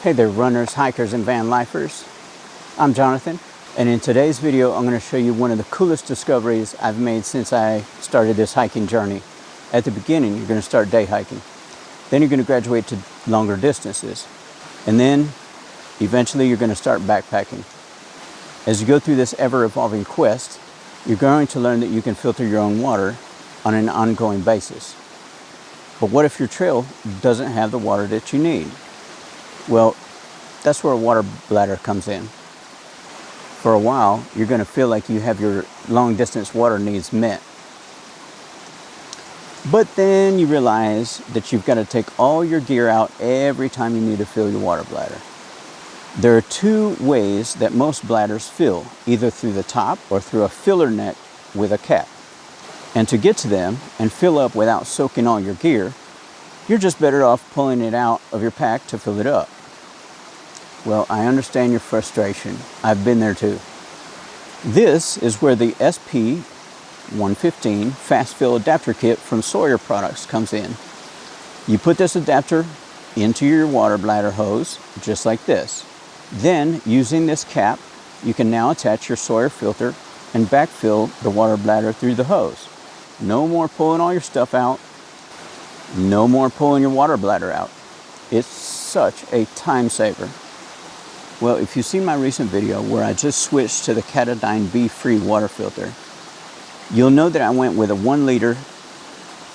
Hey there runners, hikers, and van lifers. I'm Jonathan, and in today's video I'm going to show you one of the coolest discoveries I've made since I started this hiking journey. At the beginning, you're going to start day hiking. Then you're going to graduate to longer distances. And then eventually you're going to start backpacking. As you go through this ever-evolving quest, you're going to learn that you can filter your own water on an ongoing basis. But what if your trail doesn't have the water that you need? Well, that's where a water bladder comes in. For a while, you're going to feel like you have your long-distance water needs met. But then you realize that you've got to take all your gear out every time you need to fill your water bladder. There are two ways that most bladders fill, either through the top or through a filler neck with a cap. And to get to them and fill up without soaking all your gear, you're just better off pulling it out of your pack to fill it up. Well, I understand your frustration. I've been there too. This is where the SP115 Fast Fill Adapter kit from Sawyer products comes in. You put this adapter into your water bladder hose, just like this. Then, using this cap, you can now attach your Sawyer filter and backfill the water bladder through the hose. No more pulling all your stuff out. No more pulling your water bladder out. It's such a time saver. Well, if you see my recent video where I just switched to the Katadyn BeFree water filter, you'll know that I went with a 1 liter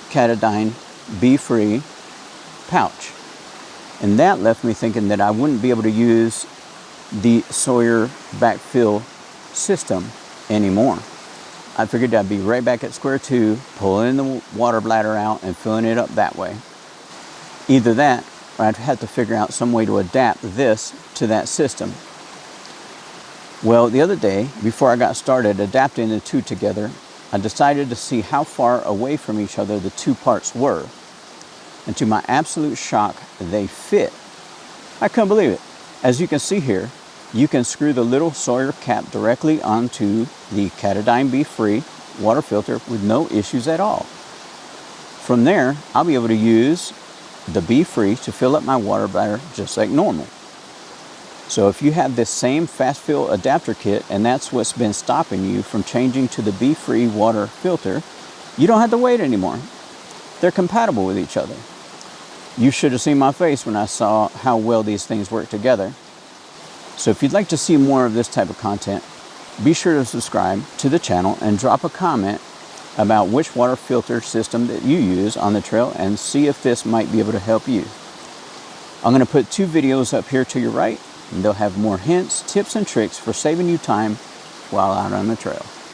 Katadyn BeFree pouch. And that left me thinking that I wouldn't be able to use the Sawyer backfill system anymore. I figured I'd be right back at square two, pulling the water bladder out and filling it up that way. Either that, or I'd have to figure out some way to adapt this to that system. Well, the other day, before I got started adapting the two together, I decided to see how far away from each other the two parts were. And to my absolute shock, they fit. I couldn't believe it. As you can see here, you can screw the little Sawyer cap directly onto the Katadyn BeFree water filter with no issues at all. From there, I'll be able to use the BeFree to fill up my water bladder just like normal. So if you have this same fast fill adapter kit and that's what's been stopping you from changing to the BeFree water filter, you don't have to wait anymore. They're compatible with each other. You should have seen my face when I saw how well these things work together. So if you'd like to see more of this type of content, be sure to subscribe to the channel and drop a comment about which water filter system that you use on the trail and see if this might be able to help you. I'm going to put 2 videos up here to your right, and they'll have more hints, tips, and tricks for saving you time while out on the trail.